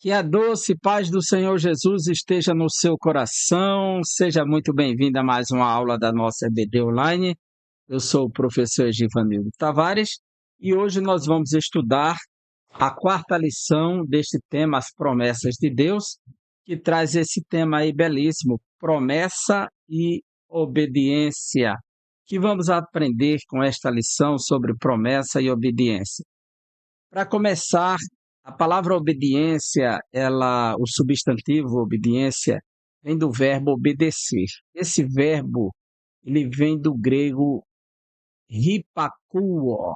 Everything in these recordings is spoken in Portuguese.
Que a doce paz do Senhor Jesus esteja no seu coração. Seja muito bem-vindo a mais uma aula da nossa EBD Online. Eu sou o professor Givanildo Tavares e hoje nós vamos estudar a quarta lição deste tema, as promessas de Deus, que traz esse tema aí belíssimo, promessa e obediência. Que vamos aprender com esta lição sobre promessa e obediência. Para começar, a palavra obediência, o substantivo obediência, vem do verbo obedecer. Esse verbo, ele vem do grego hipakuo.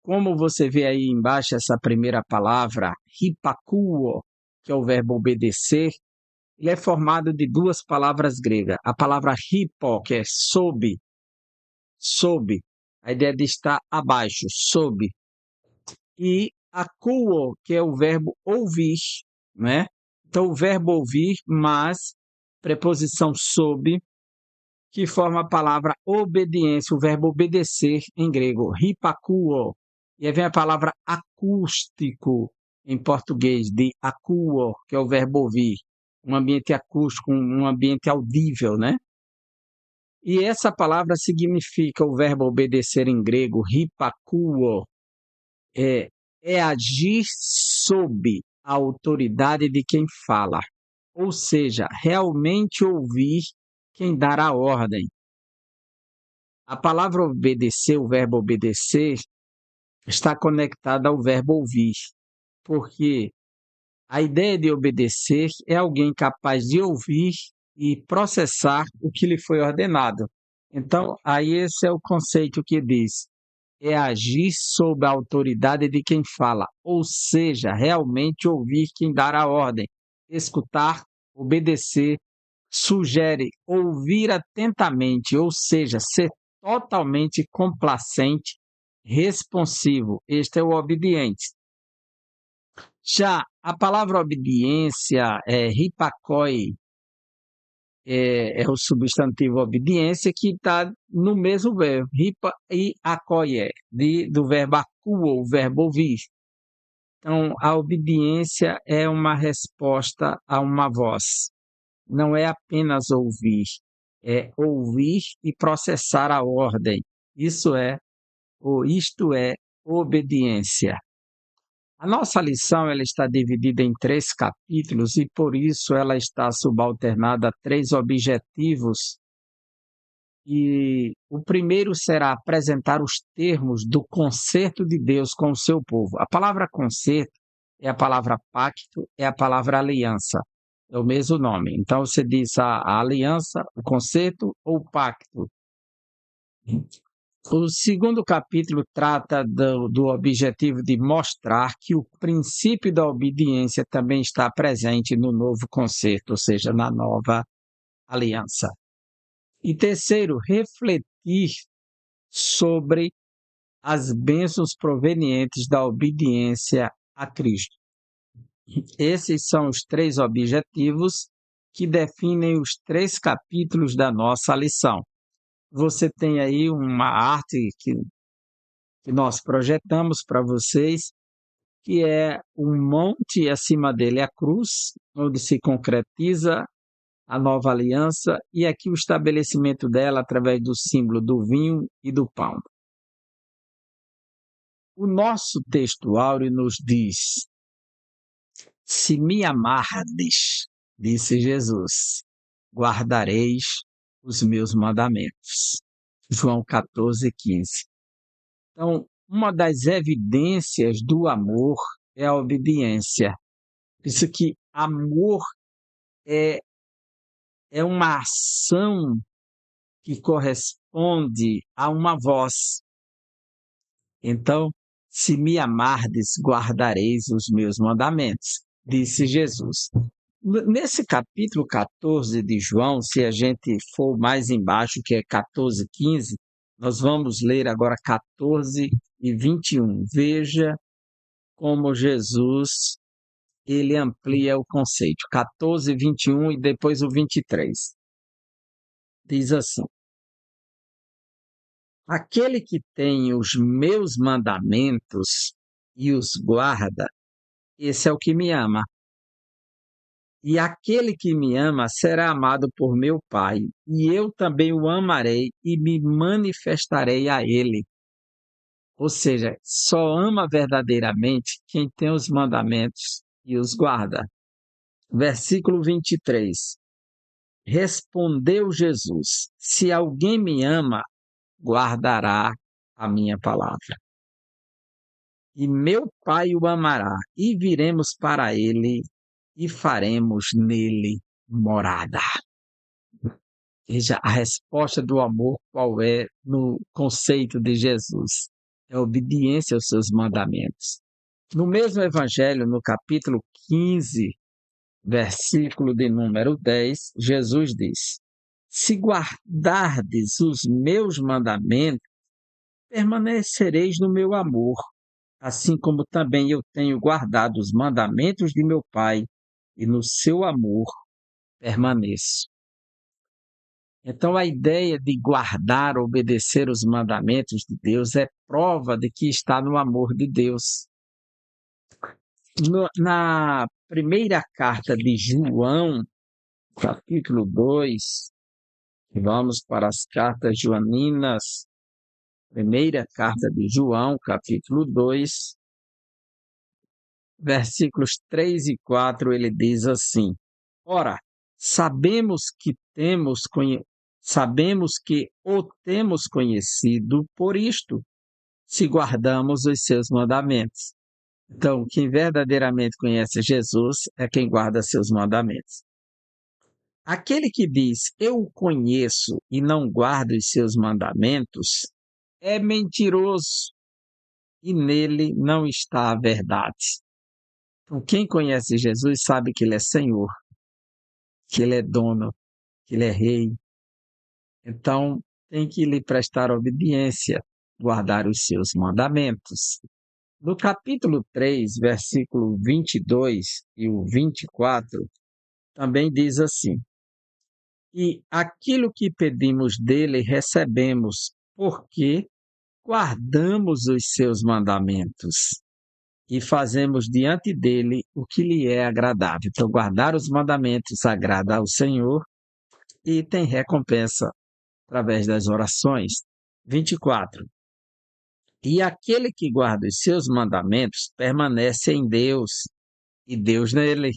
Como você vê aí embaixo essa primeira palavra, hipakuo, que é o verbo obedecer, ele é formado de duas palavras gregas. A palavra hipo, que é sob, a ideia de estar abaixo, sob. E akuo, que é o verbo ouvir, né? Então, o verbo ouvir, mais preposição sob, que forma a palavra obediência, o verbo obedecer em grego, hipakuo. E aí vem a palavra acústico em português, de akuo, que é o verbo ouvir, um ambiente acústico, um ambiente audível, né? E essa palavra significa o verbo obedecer em grego, hipakuo, é, é agir sob a autoridade de quem fala, ou seja, realmente ouvir quem dar a ordem. A palavra obedecer, o verbo obedecer, está conectada ao verbo ouvir, porque a ideia de obedecer é alguém capaz de ouvir e processar o que lhe foi ordenado. Então, aí esse é o conceito que diz: é agir sob a autoridade de quem fala, ou seja, realmente ouvir quem dar a ordem, escutar, obedecer, sugere, ouvir atentamente, ou seja, ser totalmente complacente, responsivo. Este é o obediente. Já a palavra obediência, hipakoi, é o substantivo obediência que está no mesmo verbo, ripa e akoie, do verbo akuo, o verbo ouvir. Então, a obediência é uma resposta a uma voz. Não é apenas ouvir, é ouvir e processar a ordem. Isto é obediência. A nossa lição ela está dividida em 3 capítulos e, por isso, ela está subalternada a 3 objetivos. E o primeiro será apresentar os termos do concerto de Deus com o seu povo. A palavra concerto é a palavra pacto, é a palavra aliança. É o mesmo nome. Então, você diz a aliança, o concerto ou o pacto. O segundo capítulo trata do objetivo de mostrar que o princípio da obediência também está presente no novo concerto, ou seja, na nova aliança. E terceiro, refletir sobre as bênçãos provenientes da obediência a Cristo. Esses são os 3 objetivos que definem os 3 capítulos da nossa lição. Você tem aí uma arte que nós projetamos para vocês, que é um monte, acima dele a cruz, onde se concretiza a nova aliança, e aqui o estabelecimento dela através do símbolo do vinho e do pão. O nosso texto áureo nos diz: se me amardes, disse Jesus, guardareis os meus mandamentos. João 14:15. Então, uma das evidências do amor é a obediência. Isso que amor é, é uma ação que corresponde a uma voz. Então, se me amardes, guardareis os meus mandamentos, disse Jesus. Nesse capítulo 14 de João, se a gente for mais embaixo, que é 14:15, nós vamos ler agora 14 e 21. Veja como Jesus ele amplia o conceito. 14, 21 e depois o 23. Diz assim: aquele que tem os meus mandamentos e os guarda, esse é o que me ama. E aquele que me ama será amado por meu Pai, e eu também o amarei e me manifestarei a ele. Ou seja, só ama verdadeiramente quem tem os mandamentos e os guarda. Versículo 23. Respondeu Jesus: Se alguém me ama, guardará a minha palavra. E meu Pai o amará, e viremos para ele e faremos nele morada. Veja a resposta do amor, qual é no conceito de Jesus? É obediência aos seus mandamentos. No mesmo evangelho, no capítulo 15, versículo de número 10, Jesus diz: Se guardardes os meus mandamentos, permanecereis no meu amor, assim como também eu tenho guardado os mandamentos de meu Pai, e no seu amor permaneço. Então, a ideia de guardar, obedecer os mandamentos de Deus é prova de que está no amor de Deus. Na primeira carta de João, capítulo 2, vamos para as cartas joaninas, primeira carta de João, capítulo 2, versículos 3 e 4, ele diz assim: Ora, sabemos que o temos conhecido por isto, se guardamos os seus mandamentos. Então, quem verdadeiramente conhece Jesus é quem guarda seus mandamentos. Aquele que diz, eu o conheço e não guarda os seus mandamentos, é mentiroso e nele não está a verdade. Então, quem conhece Jesus sabe que ele é Senhor, que ele é dono, que ele é rei. Então, tem que lhe prestar obediência, guardar os seus mandamentos. No capítulo 3, versículo 22 e o 24, também diz assim: E aquilo que pedimos dele recebemos, porque guardamos os seus mandamentos e fazemos diante dele o que lhe é agradável. Então, guardar os mandamentos agrada ao Senhor e tem recompensa através das orações. 24. E aquele que guarda os seus mandamentos permanece em Deus e Deus nele.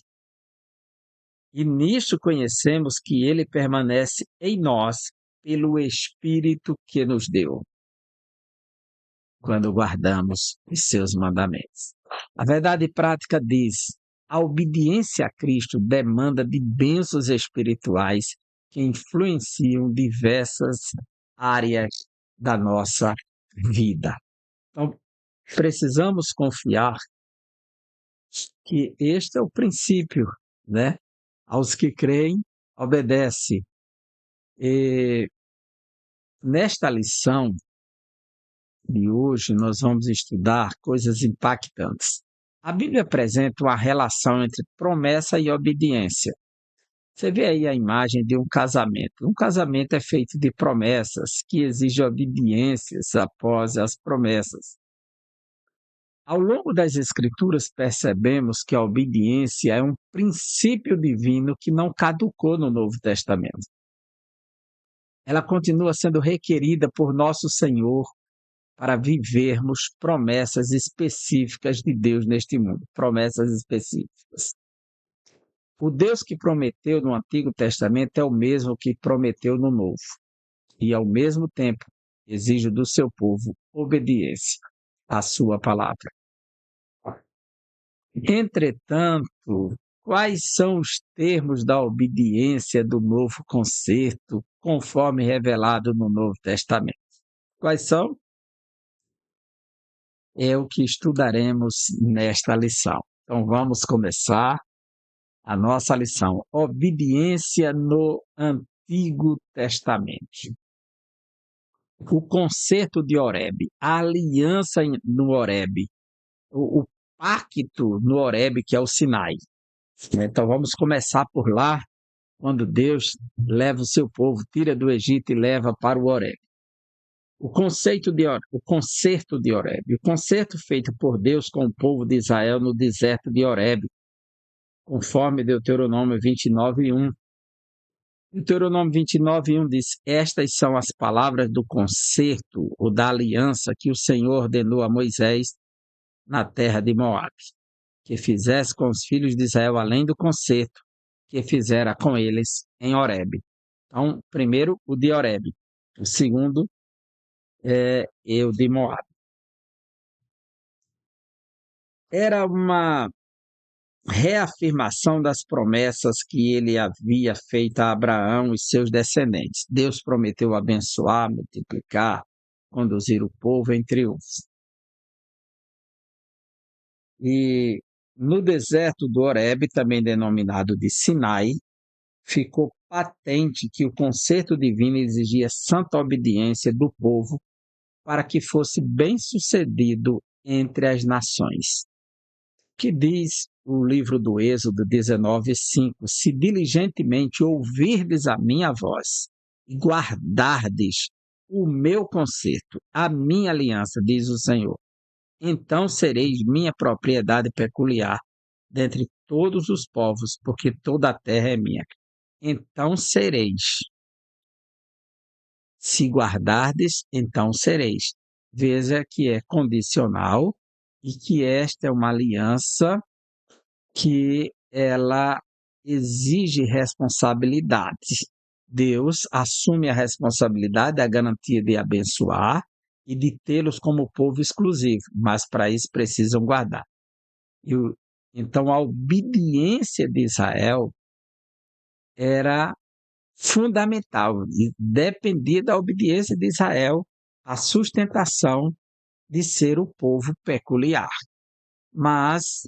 E nisto conhecemos que ele permanece em nós pelo Espírito que nos deu, quando guardamos os seus mandamentos. A verdade prática diz: a obediência a Cristo demanda de bênçãos espirituais que influenciam diversas áreas da nossa vida. Então, precisamos confiar que este é o princípio, né? Aos que creem, obedece. E nesta lição de hoje, nós vamos estudar coisas impactantes. A Bíblia apresenta uma relação entre promessa e obediência. Você vê aí a imagem de um casamento. Um casamento é feito de promessas que exigem obediências após as promessas. Ao longo das Escrituras, percebemos que a obediência é um princípio divino que não caducou no Novo Testamento. Ela continua sendo requerida por nosso Senhor para vivermos promessas específicas de Deus neste mundo. Promessas específicas. O Deus que prometeu no Antigo Testamento é o mesmo que prometeu no Novo. E, ao mesmo tempo, exige do seu povo obediência à sua palavra. Entretanto, quais são os termos da obediência do novo concerto, conforme revelado no Novo Testamento? Quais são? É o que estudaremos nesta lição. Então, vamos começar a nossa lição. Obediência no Antigo Testamento. O concerto de Horebe, a aliança no Horebe, o pacto no Horebe, que é o Sinai. Então vamos começar por lá, quando Deus leva o seu povo, tira do Egito e leva para o Horebe. O concerto de Horebe, o concerto feito por Deus com o povo de Israel no deserto de Horebe, conforme Deuteronômio 29:1. Deuteronômio 29:1 diz: Estas são as palavras do concerto ou da aliança que o Senhor ordenou a Moisés na terra de Moabe, que fizesse com os filhos de Israel, além do concerto que fizera com eles em Horebe. Então, primeiro o de Horebe, o segundo é o de Moabe. Era uma reafirmação das promessas que ele havia feito a Abraão e seus descendentes. Deus prometeu abençoar, multiplicar, conduzir o povo em triunfo. E no deserto do Horebe, também denominado de Sinai, ficou patente que o concerto divino exigia santa obediência do povo para que fosse bem-sucedido entre as nações. Que diz o livro do Êxodo 19:5: Se diligentemente ouvirdes a minha voz e guardardes o meu concerto, a minha aliança, diz o Senhor, então sereis minha propriedade peculiar dentre todos os povos, porque toda a terra é minha. Então sereis. Se guardardes, então sereis. Veja que é condicional e que esta é uma aliança que ela exige responsabilidade. Deus assume a responsabilidade, a garantia de abençoar e de tê-los como povo exclusivo, mas para isso precisam guardar. Então, a obediência de Israel era fundamental, e dependia da obediência de Israel a sustentação de ser o povo peculiar. Mas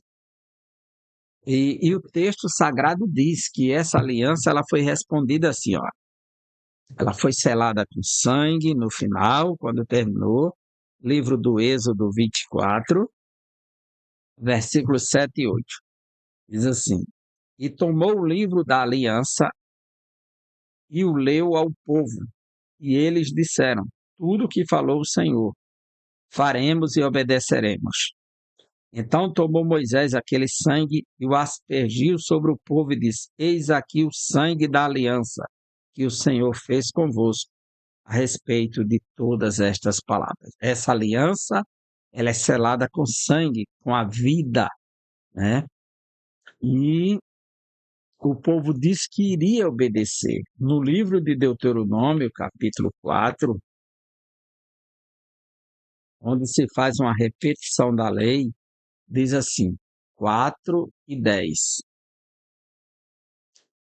o texto sagrado diz que essa aliança ela foi respondida assim, ó. Ela foi selada com sangue no final, quando terminou. Livro do Êxodo 24, versículos 7 e 8. Diz assim: E tomou o livro da aliança e o leu ao povo. E eles disseram: Tudo o que falou o Senhor, faremos e obedeceremos. Então tomou Moisés aquele sangue e o aspergiu sobre o povo e disse: Eis aqui o sangue da aliança que o Senhor fez convosco a respeito de todas estas palavras. Essa aliança, ela é selada com sangue, com a vida, né? E o povo disse que iria obedecer. No livro de Deuteronômio, capítulo 4, onde se faz uma repetição da lei, diz assim, 4:10.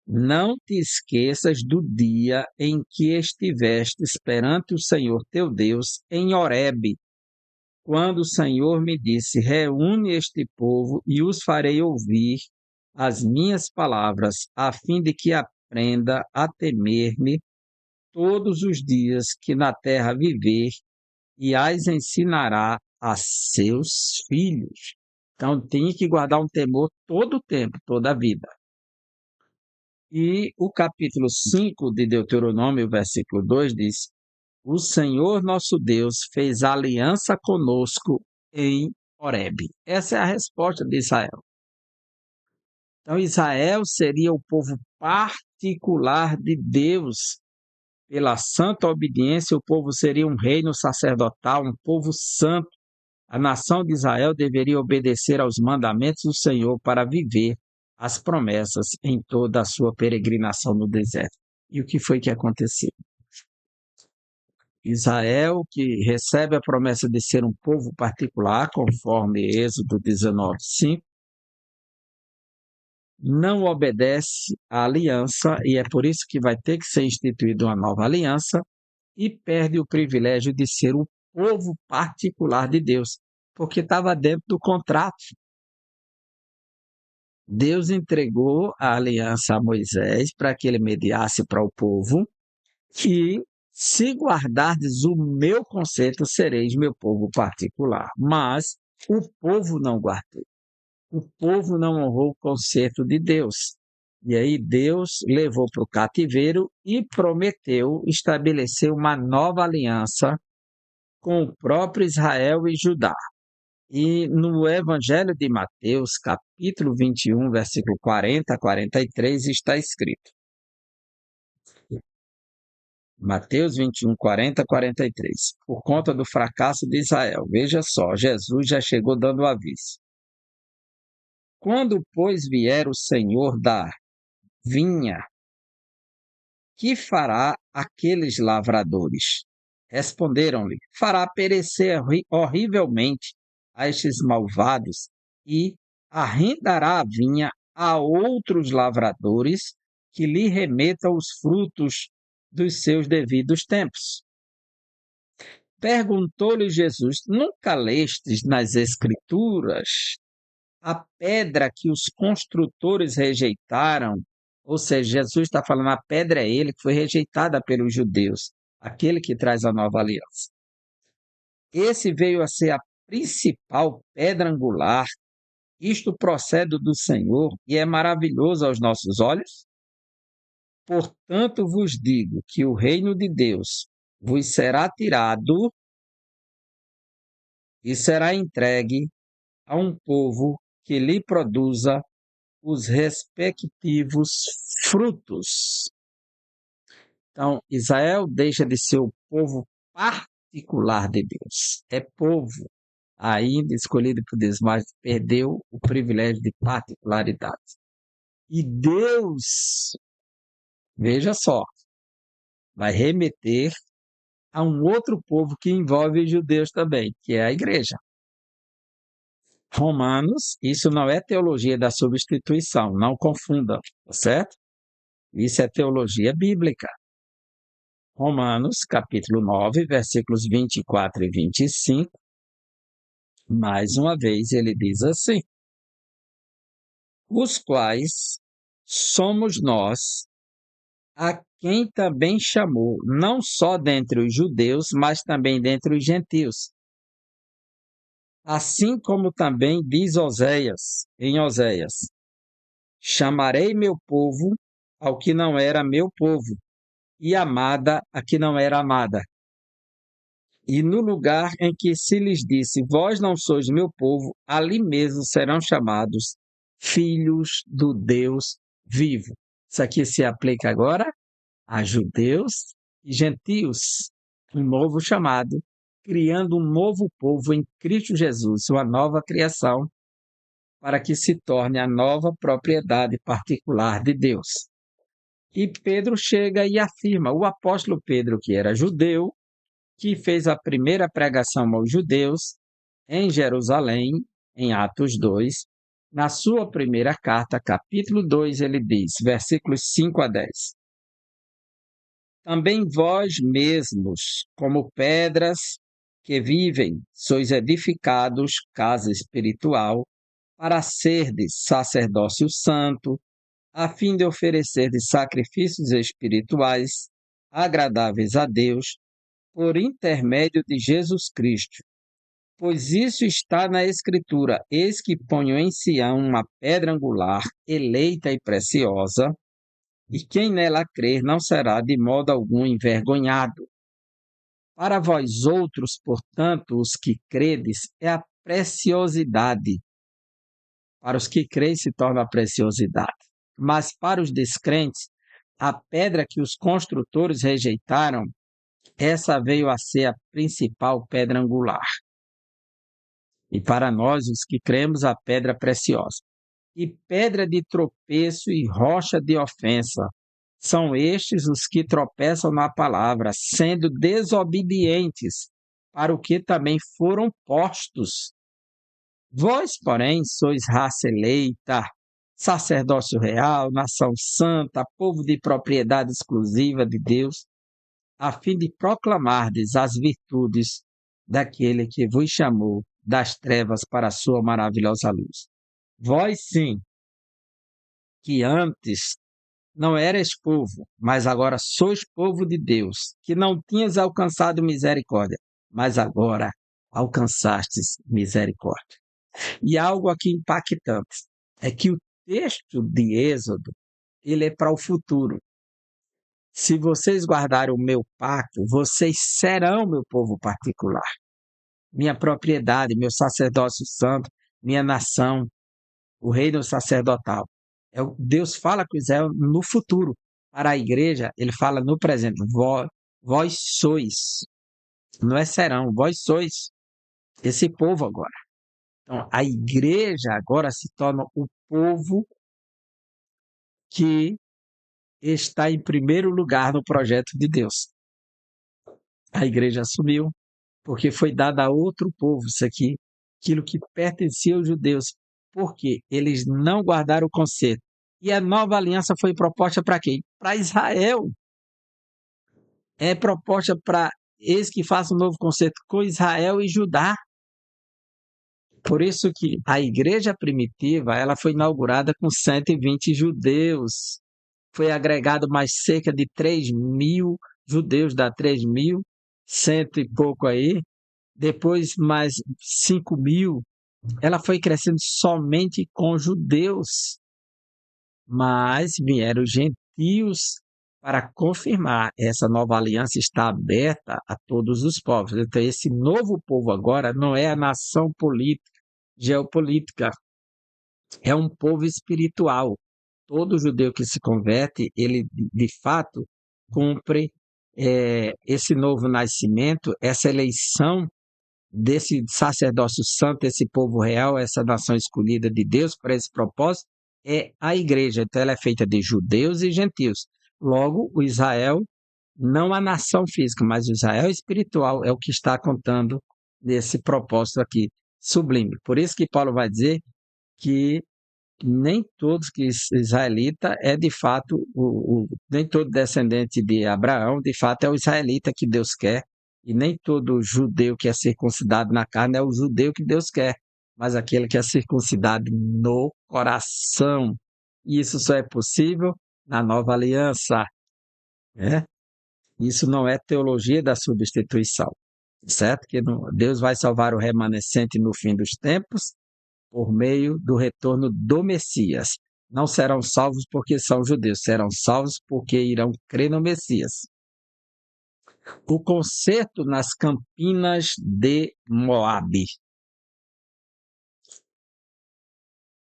Não te esqueças do dia em que estivestes perante o Senhor teu Deus em Horebe, quando o Senhor me disse: Reúne este povo e os farei ouvir as minhas palavras, a fim de que aprenda a temer-me todos os dias que na terra viver, e as ensinará a seus filhos. Então, tem que guardar um temor todo o tempo, toda a vida. E o capítulo 5 de Deuteronômio, versículo 2, diz: O Senhor nosso Deus fez aliança conosco em Horebe. Essa é a resposta de Israel. Então, Israel seria o povo particular de Deus. Pela santa obediência, o povo seria um reino sacerdotal, um povo santo. A nação de Israel deveria obedecer aos mandamentos do Senhor para viver as promessas em toda a sua peregrinação no deserto. E o que foi que aconteceu? Israel, que recebe a promessa de ser um povo particular, conforme Êxodo 19:5, não obedece à aliança, e é por isso que vai ter que ser instituída uma nova aliança, e perde o privilégio de ser o povo particular de Deus, porque estava dentro do contrato. Deus entregou a aliança a Moisés para que ele mediasse para o povo, e se guardardes o meu concerto, sereis meu povo particular. Mas o povo não guardou. O povo não honrou o concerto de Deus. E aí Deus levou para o cativeiro e prometeu estabelecer uma nova aliança com o próprio Israel e Judá. E no Evangelho de Mateus, capítulo 21, versículo 40 a 43, está escrito. Mateus 21, 40 a 43. Por conta do fracasso de Israel. Veja só, Jesus já chegou dando aviso. Quando, pois, vier o Senhor da vinha, que fará aqueles lavradores? Responderam-lhe: fará perecer horrivelmente a estes malvados e arrendará a vinha a outros lavradores que lhe remetam os frutos dos seus devidos tempos. Perguntou-lhe Jesus: nunca lestes nas Escrituras a pedra que os construtores rejeitaram? Ou seja, Jesus está falando, a pedra é ele que foi rejeitada pelos judeus, aquele que traz a nova aliança. Esse veio a ser a principal pedra angular. Isto procede do Senhor e é maravilhoso aos nossos olhos? Portanto vos digo que o reino de Deus vos será tirado e será entregue a um povo que lhe produza os respectivos frutos. Então, Israel deixa de ser o povo particular de Deus. É povo ainda escolhido por Deus, mas perdeu o privilégio de particularidade. E Deus, veja só, vai remeter a um outro povo que envolve os judeus também, que é a igreja. Romanos, isso não é teologia da substituição, não confundam, tá certo? Isso é teologia bíblica. Romanos, capítulo 9, versículos 24 e 25, mais uma vez ele diz assim: os quais somos nós, a quem também chamou, não só dentre os judeus, mas também dentre os gentios. Assim como também diz Oséias, em Oséias: chamarei meu povo ao que não era meu povo, e amada a que não era amada. E no lugar em que se lhes disse, vós não sois meu povo, ali mesmo serão chamados filhos do Deus vivo. Isso aqui se aplica agora a judeus e gentios, um novo chamado, criando um novo povo em Cristo Jesus, uma nova criação, para que se torne a nova propriedade particular de Deus. E Pedro chega e afirma, o apóstolo Pedro, que era judeu, que fez a primeira pregação aos judeus em Jerusalém, em Atos 2, na sua primeira carta, capítulo 2, ele diz, versículos 5 a 10. Também vós mesmos, como pedras que vivem, sois edificados casa espiritual, para serdes sacerdócio santo, a fim de oferecerdes sacrifícios espirituais agradáveis a Deus, por intermédio de Jesus Cristo. Pois isso está na Escritura: eis que ponho em Sião uma pedra angular, eleita e preciosa, e quem nela crer não será de modo algum envergonhado. Para vós outros, portanto, os que credes, é a preciosidade. Para os que creem se torna a preciosidade. Mas para os descrentes, a pedra que os construtores rejeitaram, essa veio a ser a principal pedra angular. E para nós, os que cremos, a pedra preciosa. E pedra de tropeço e rocha de ofensa. São estes os que tropeçam na palavra, sendo desobedientes, para o que também foram postos. Vós, porém, sois raça eleita, sacerdócio real, nação santa, povo de propriedade exclusiva de Deus, a fim de proclamardes as virtudes daquele que vos chamou das trevas para a sua maravilhosa luz. Vós, sim, que antes não eras povo, mas agora sois povo de Deus, que não tinhas alcançado misericórdia, mas agora alcançastes misericórdia. E algo aqui impactante é que o texto de Êxodo, ele é para o futuro. Se vocês guardarem o meu pacto, vocês serão meu povo particular, minha propriedade, meu sacerdócio santo, minha nação, o reino sacerdotal. Deus fala com Israel no futuro. Para a igreja, ele fala no presente. Vós sois, não é serão, vós sois esse povo agora. Então, a igreja agora se torna o povo que está em primeiro lugar no projeto de Deus. A igreja assumiu, porque foi dada a outro povo isso aqui, aquilo que pertencia aos judeus, porque eles não guardaram o concerto. E a nova aliança foi proposta para quem? Para Israel. É proposta para eles que façam um novo concerto com Israel e Judá. Por isso que a igreja primitiva ela foi inaugurada com 120 judeus. Foi agregado mais cerca de 3.000 judeus, dá 3.000, cento e pouco aí. Depois mais 5.000. Ela foi crescendo somente com judeus. Mas vieram os gentios para confirmar. Essa nova aliança está aberta a todos os povos. Então, esse novo povo agora não é a nação política, geopolítica, é um povo espiritual. Todo judeu que se converte, ele de fato cumpre esse novo nascimento, essa eleição desse sacerdócio santo, esse povo real, essa nação escolhida de Deus para esse propósito, é a igreja. Então ela é feita de judeus e gentios. Logo, o Israel, não a nação física, mas o Israel espiritual é o que está contando nesse propósito aqui sublime. Por isso que Paulo vai dizer que nem todos que israelita é de fato, nem todo descendente de Abraão, de fato é o israelita que Deus quer, e nem todo judeu que é circuncidado na carne é o judeu que Deus quer, mas aquele que é circuncidado no coração. E isso só é possível na nova aliança, né? Isso não é teologia da substituição, certo? Que Deus vai salvar o remanescente no fim dos tempos, por meio do retorno do Messias. Não serão salvos porque são judeus, serão salvos porque irão crer no Messias. O concerto nas campinas de Moabe.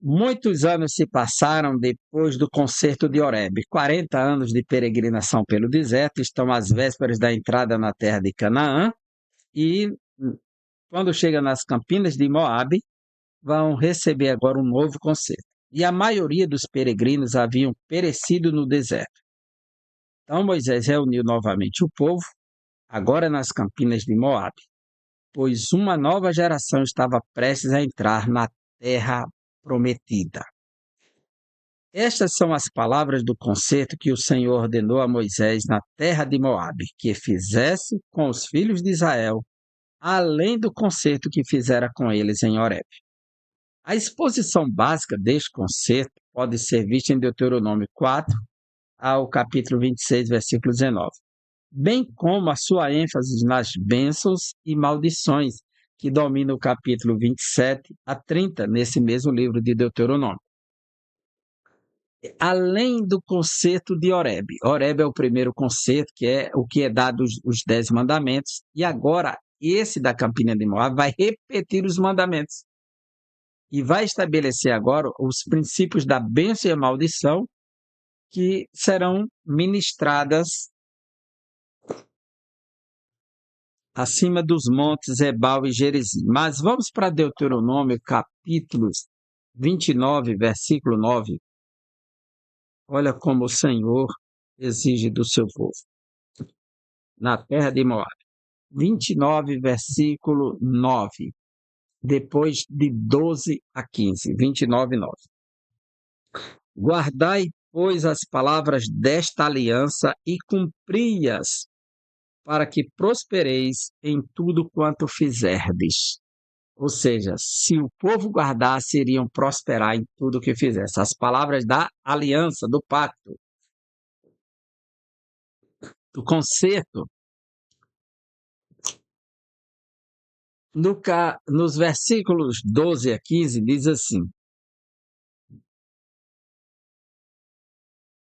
Muitos anos se passaram depois do concerto de Horebe. 40 anos de peregrinação pelo deserto, estão às vésperas da entrada na terra de Canaã, e quando chega nas campinas de Moabe, vão receber agora um novo concerto. E a maioria dos peregrinos haviam perecido no deserto. Então Moisés reuniu novamente o povo, agora nas campinas de Moabe, pois uma nova geração estava prestes a entrar na terra prometida. Estas são as palavras do concerto que o Senhor ordenou a Moisés na terra de Moabe, que fizesse com os filhos de Israel, além do concerto que fizera com eles em Horebe. A exposição básica deste concerto pode ser vista em Deuteronômio 4 ao capítulo 26, versículo 19, bem como a sua ênfase nas bênçãos e maldições, que domina o capítulo 27 a 30, nesse mesmo livro de Deuteronômio. Além do concerto de Horebe. Horebe é o primeiro concerto, que é o que é dado os 10 mandamentos, e agora esse da Campina de Moabe vai repetir os mandamentos. E vai estabelecer agora os princípios da bênção e a maldição que serão ministradas acima dos montes Ebal e Gerizim. Mas vamos para Deuteronômio, capítulos 29, versículo 9. Olha como o Senhor exige do seu povo. Na terra de Moabe. 29, versículo 9. Depois de 12 a 15. 29, 9. Guardai, pois, as palavras desta aliança e cumpri-as, para que prospereis em tudo quanto fizerdes. Ou seja, se o povo guardasse, iriam prosperar em tudo que fizesse. As palavras da aliança, do pacto, do concerto. Nos versículos 12 a 15, diz assim: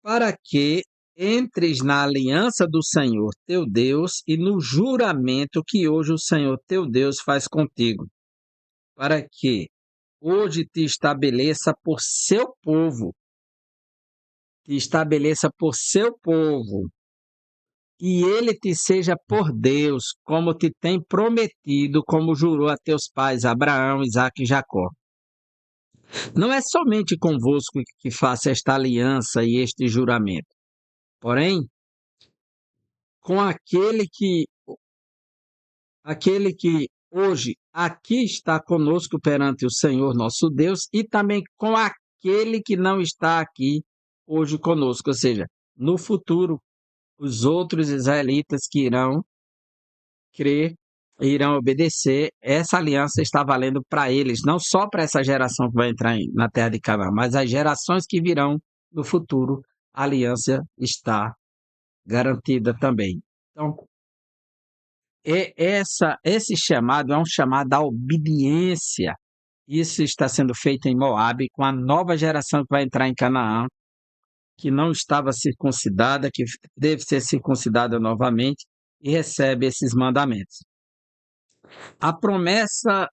para que entres na aliança do Senhor teu Deus e no juramento que hoje o Senhor teu Deus faz contigo, para que hoje te estabeleça por seu povo, e ele te seja por Deus, como te tem prometido, como jurou a teus pais Abraão, Isaque e Jacó. Não é somente convosco que faça esta aliança e este juramento, porém, com aquele que hoje aqui está conosco perante o Senhor nosso Deus e também com aquele que não está aqui hoje conosco, ou seja, no futuro, os outros israelitas que irão crer e irão obedecer, essa aliança está valendo para eles, não só para essa geração que vai entrar na terra de Canaã, mas as gerações que virão no futuro, a aliança está garantida também. Então, esse chamado é um chamado à obediência. Isso está sendo feito em Moabe com a nova geração que vai entrar em Canaã, que não estava circuncidada, que deve ser circuncidada novamente e recebe esses mandamentos. A promessa,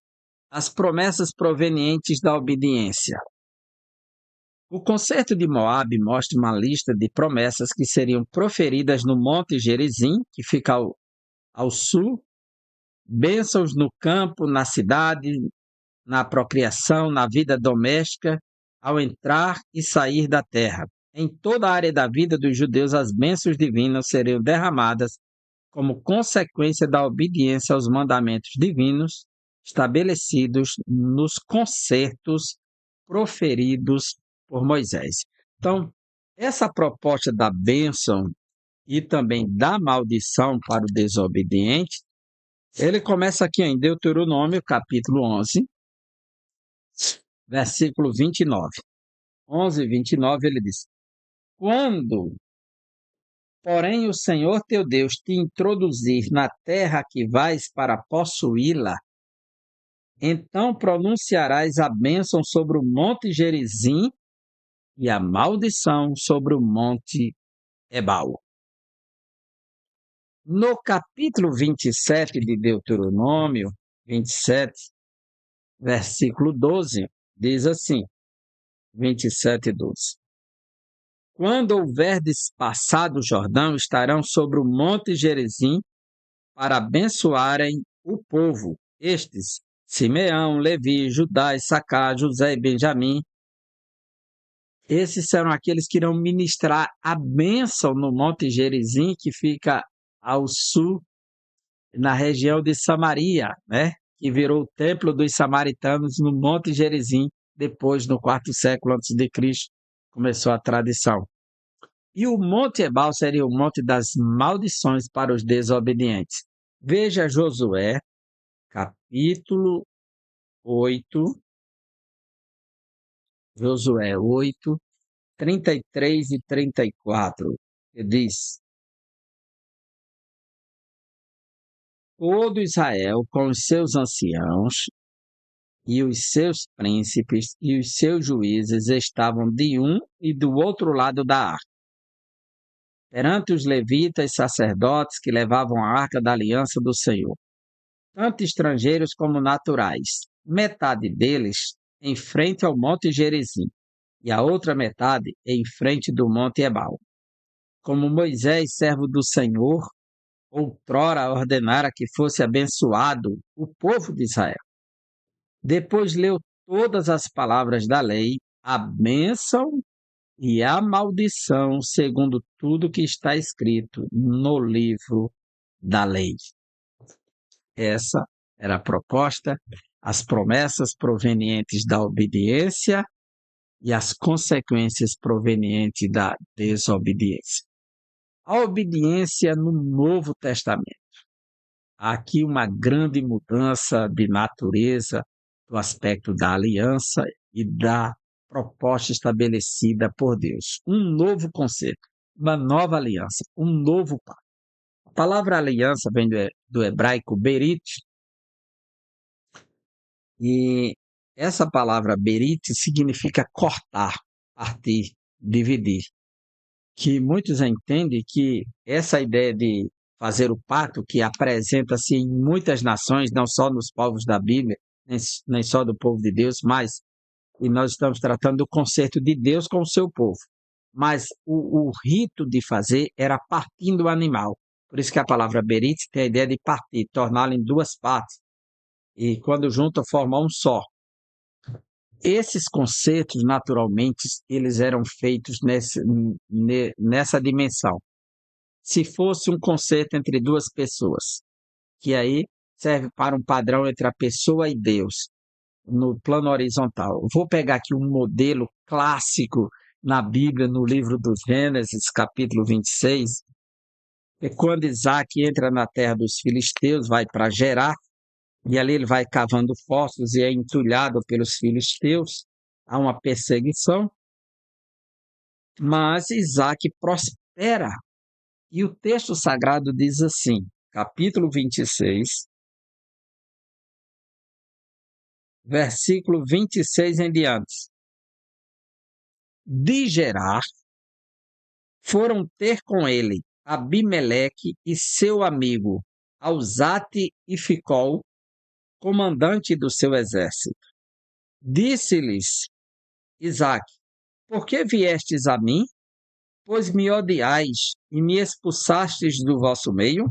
as promessas provenientes da obediência. O concerto de Moabe mostra uma lista de promessas que seriam proferidas no Monte Gerizim, que fica ao sul, bênçãos no campo, na cidade, na procriação, na vida doméstica, ao entrar e sair da terra. Em toda a área da vida dos judeus, as bênçãos divinas seriam derramadas como consequência da obediência aos mandamentos divinos estabelecidos nos concertos proferidos por Moisés. Então, essa proposta da bênção e também da maldição para o desobediente, ele começa aqui em Deuteronômio, capítulo 11, versículo 29. 11, 29, ele diz: Quando, porém, o Senhor teu Deus te introduzir na terra que vais para possuí-la, então pronunciarás a bênção sobre o monte Gerizim e a maldição sobre o monte Ebal. No capítulo 27 de Deuteronômio, 27, versículo 12, diz assim, 27, 12. Quando houverdes passado o Jordão, estarão sobre o monte Gerizim para abençoarem o povo. Estes, Simeão, Levi, Judá, Issacar, José e Benjamim, esses serão aqueles que irão ministrar a bênção no Monte Gerizim, que fica ao sul, na região de Samaria, né? Que virou o templo dos samaritanos no Monte Gerizim, depois, no quarto século antes de Cristo, começou a tradição. E o Monte Ebal seria o monte das maldições para os desobedientes. Veja Josué, capítulo 8, Josué 8, 33 e 34, que diz: Todo Israel, com os seus anciãos, e os seus príncipes e os seus juízes estavam de um e do outro lado da arca, perante os levitas e sacerdotes que levavam a arca da aliança do Senhor, tanto estrangeiros como naturais, metade deles em frente ao monte Gerizim, e a outra metade em frente do monte Ebal. Como Moisés, servo do Senhor, outrora ordenara que fosse abençoado o povo de Israel. Depois leu todas as palavras da lei, a bênção e a maldição, segundo tudo que está escrito no livro da lei. Essa era a proposta, as promessas provenientes da obediência e as consequências provenientes da desobediência. A obediência no Novo Testamento. Há aqui uma grande mudança de natureza do aspecto da aliança e da proposta estabelecida por Deus. Um novo conceito, uma nova aliança, um novo pacto. A palavra aliança vem do hebraico berit, e essa palavra berit significa cortar, partir, dividir. que muitos entendem que essa ideia de fazer o pacto, que apresenta-se em muitas nações, não só nos povos da Bíblia, nem só do povo de Deus, mas e nós estamos tratando do concerto de Deus com o seu povo. Mas o rito de fazer era partindo o animal. Por isso que a palavra berit tem a ideia de partir, torná-lo em duas partes. E quando juntam, formam um só. Esses conceitos, naturalmente, eles eram feitos nessa dimensão. Se fosse um concerto entre duas pessoas, que aí serve para um padrão entre a pessoa e Deus, no plano horizontal. Vou pegar aqui um modelo clássico na Bíblia, no livro do Gênesis, capítulo 26, é quando Isaac entra na terra dos filisteus, vai para Gerar, e ali ele vai cavando fossos e é entulhado pelos filisteus, há uma perseguição, mas Isaac prospera. E o texto sagrado diz assim, capítulo 26, versículo 26 em diante. De Gerar foram ter com ele Abimeleque e seu amigo Ausate e Ficol, comandante do seu exército. Disse-lhes Isaque: por que viestes a mim? Pois me odiais e me expulsastes do vosso meio?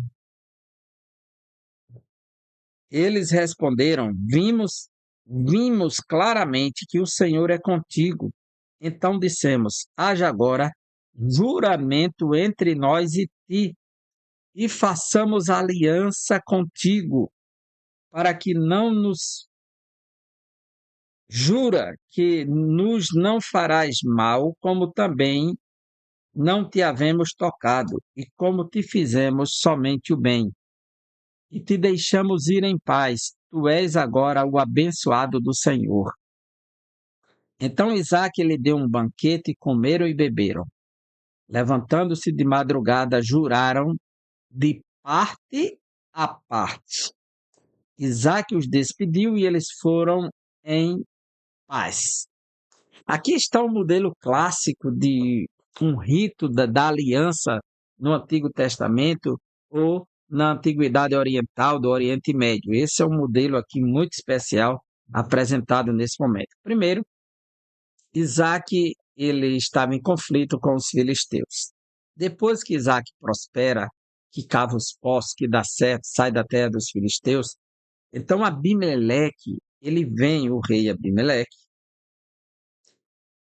Eles responderam: vimos claramente que o Senhor é contigo. Então dissemos: haja agora juramento entre nós e ti, e façamos aliança contigo, para que não nos jura que nos não farás mal, como também não te havemos tocado, e como te fizemos somente o bem. E te deixamos ir em paz, tu és agora o abençoado do Senhor. Então Isaque lhe deu um banquete, e comeram e beberam. Levantando-se de madrugada, juraram de parte a parte. Isaque os despediu e eles foram em paz. Aqui está o modelo clássico de um rito da aliança no Antigo Testamento ou na Antiguidade Oriental, do Oriente Médio. Esse é um modelo aqui muito especial apresentado nesse momento. Primeiro, Isaac ele estava em conflito com os filisteus. Depois que Isaac prospera, que cava os poços, que dá certo, sai da terra dos filisteus, então Abimeleque, ele vem, o rei Abimeleque,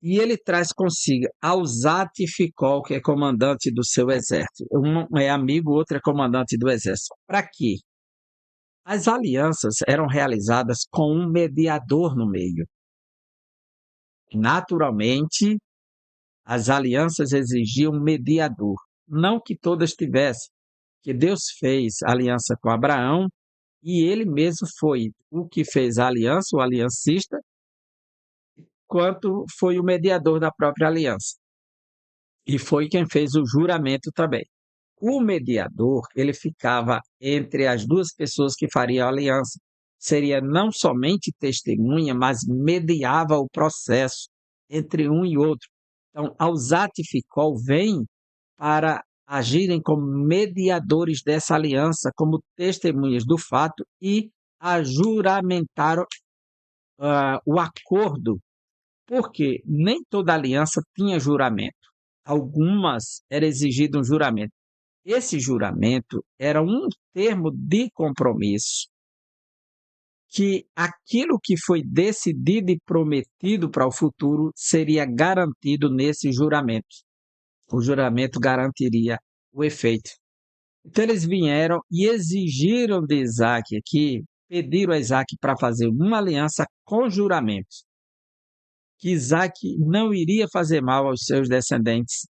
e ele traz consigo Ausate e Ficol, que é comandante do seu exército. Um é amigo, o outro é comandante do exército. Para quê? As alianças eram realizadas com um mediador no meio. Naturalmente, as alianças exigiam um mediador. Não que todas tivessem, que Deus fez aliança com Abraão e ele mesmo foi o que fez a aliança, o aliancista, quanto foi o mediador da própria aliança. E foi quem fez o juramento também. O mediador, ele ficava entre as duas pessoas que fariam a aliança. Seria não somente testemunha, mas mediava o processo entre um e outro. Então, Ausate e Ficol vêm para agirem como mediadores dessa aliança, como testemunhas do fato e a juramentar o acordo, porque nem toda aliança tinha juramento. Algumas era exigido um juramento. Esse juramento era um termo de compromisso que aquilo que foi decidido e prometido para o futuro seria garantido nesse juramento. O juramento garantiria o efeito. Então eles vieram e exigiram de Isaac aqui, pediram a Isaac para fazer uma aliança com juramento, que Isaac não iria fazer mal aos seus descendentes.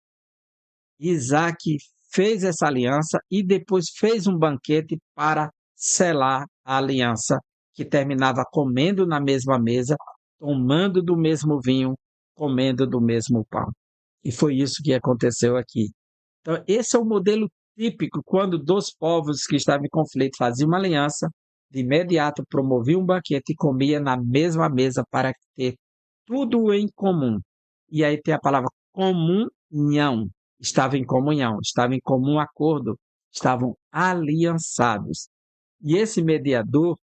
Isaac fez essa aliança e depois fez um banquete para selar a aliança, que terminava comendo na mesma mesa, tomando do mesmo vinho, comendo do mesmo pão. E foi isso que aconteceu aqui. Então, esse é o modelo típico quando dois povos que estavam em conflito faziam uma aliança, de imediato promoviam um banquete e comia na mesma mesa para ter tudo em comum. E aí tem a palavra comunhão. estavam em comunhão, estavam em comum acordo, estavam aliançados. E esse mediador,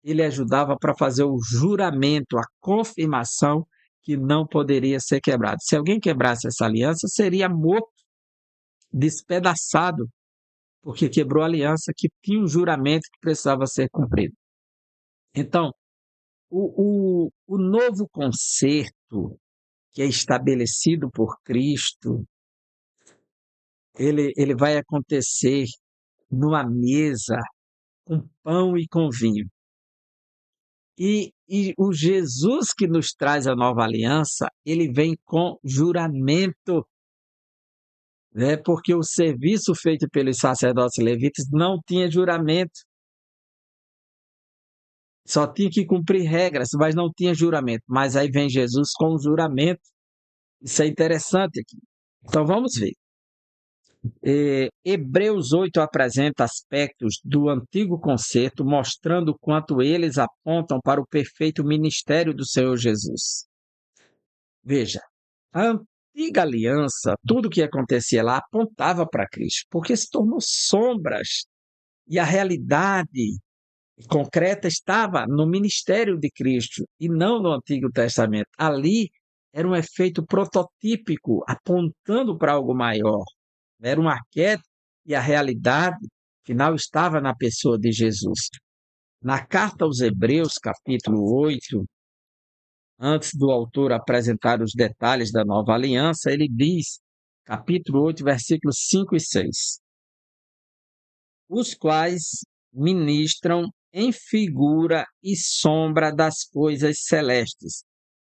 ele ajudava para fazer o juramento, a confirmação que não poderia ser quebrado. Se alguém quebrasse essa aliança, seria morto, despedaçado, porque quebrou a aliança que tinha um juramento que precisava ser cumprido. Então, o novo concerto que é estabelecido por Cristo, ele vai acontecer numa mesa com pão e com vinho. E o Jesus que nos traz a nova aliança, ele vem com juramento, né? Porque o serviço feito pelos sacerdotes levitas não tinha juramento. Só tinha que cumprir regras, mas não tinha juramento. Mas aí vem Jesus com o juramento. Isso é interessante aqui. Então vamos ver. Hebreus 8 apresenta aspectos do antigo concerto, mostrando o quanto eles apontam para o perfeito ministério do Senhor Jesus. Veja, a antiga aliança, tudo que acontecia lá apontava para Cristo, porque se tornou sombras. E a realidade concreta estava no ministério de Cristo e não no Antigo Testamento. Ali era um efeito prototípico, apontando para algo maior. Era um arquétipo e a realidade final estava na pessoa de Jesus. Na carta aos Hebreus, capítulo 8, antes do autor apresentar os detalhes da nova aliança, ele diz, capítulo 8, versículos 5 e 6, os quais ministram em figura e sombra das coisas celestes,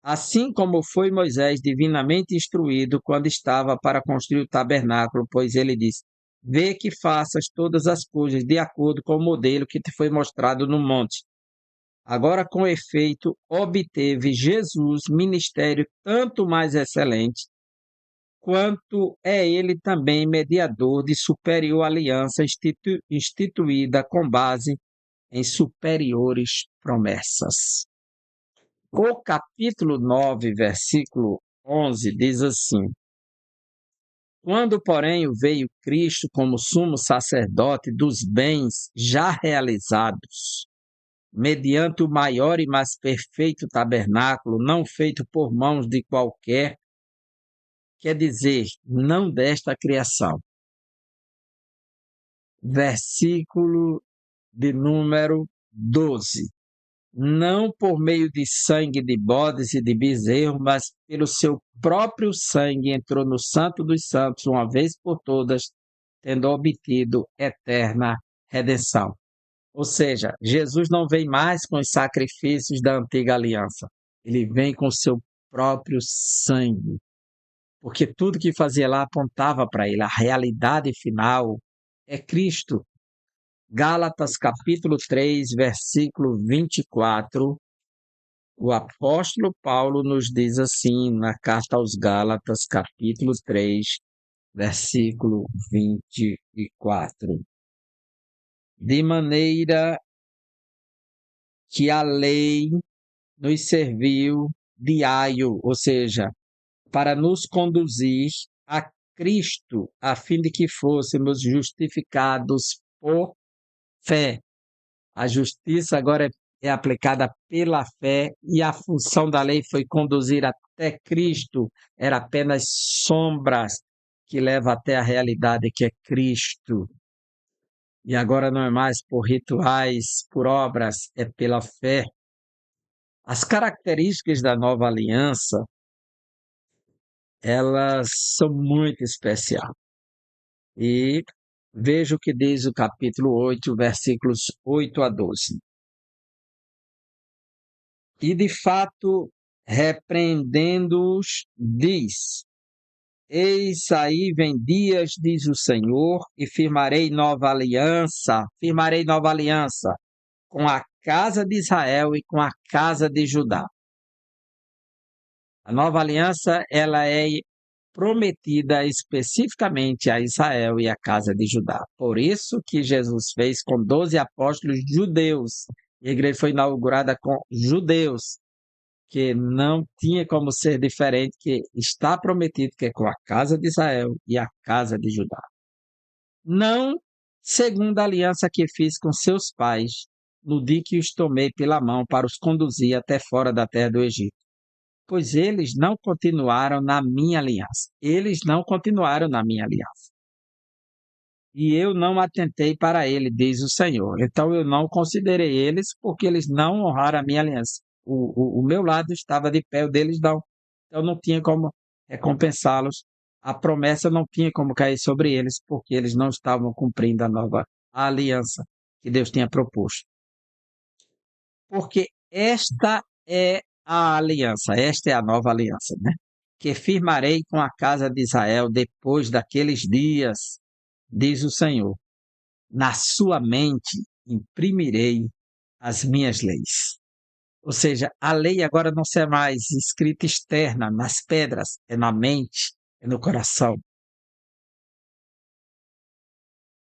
assim como foi Moisés divinamente instruído quando estava para construir o tabernáculo, pois ele disse, vê que faças todas as coisas de acordo com o modelo que te foi mostrado no monte. Agora, com efeito, obteve Jesus ministério tanto mais excelente, quanto é ele também mediador de superior aliança instituída com base em superiores promessas. O capítulo 9, versículo 11, diz assim, quando, porém, veio Cristo como sumo sacerdote dos bens já realizados, mediante o maior e mais perfeito tabernáculo, não feito por mãos de qualquer, quer dizer, não desta criação. Versículo de número 12. Não por meio de sangue de bodes e de bezerro, mas pelo seu próprio sangue entrou no Santo dos Santos, uma vez por todas, tendo obtido eterna redenção. Ou seja, Jesus não vem mais com os sacrifícios da antiga aliança. Ele vem com o seu próprio sangue. Porque tudo que fazia lá apontava para ele. A realidade final é Cristo. Gálatas capítulo 3, versículo 24. O apóstolo Paulo nos diz assim na carta aos Gálatas, capítulo 3, versículo 24. De maneira que a lei nos serviu de aio, ou seja, para nos conduzir a Cristo, a fim de que fôssemos justificados por fé. A justiça agora é aplicada pela fé e a função da lei foi conduzir até Cristo, era apenas sombras que levam até a realidade que é Cristo. E agora não é mais por rituais, por obras, é pela fé. As características da nova aliança, elas são muito especiais. E veja o que diz o capítulo 8, versículos 8 a 12. E de fato, repreendendo-os, diz, eis aí vem dias, diz o Senhor, e firmarei nova aliança com a casa de Israel e com a casa de Judá. A nova aliança, ela é prometida especificamente a Israel e a casa de Judá. Por isso que Jesus fez com 12 apóstolos judeus. A igreja foi inaugurada com judeus. que não tinha como ser diferente, que está prometido que é com a casa de Israel e a casa de Judá. Não segundo a aliança que fiz com seus pais, no dia que os tomei pela mão para os conduzir até fora da terra do Egito. Pois eles não continuaram na minha aliança. Eles não continuaram na minha aliança. E eu não atentei para ele, diz o Senhor. Então eu não considerei eles, porque eles não honraram a minha aliança. O meu lado estava de pé, o deles não. Então não tinha como recompensá-los. A promessa não tinha como cair sobre eles, porque eles não estavam cumprindo a nova aliança que Deus tinha proposto. Porque esta é a aliança, esta é a nova aliança, né? Que firmarei com a casa de Israel depois daqueles dias, diz o Senhor. Na sua mente imprimirei as minhas leis. Ou seja, a lei agora não será mais escrita externa, nas pedras, é na mente, é no coração.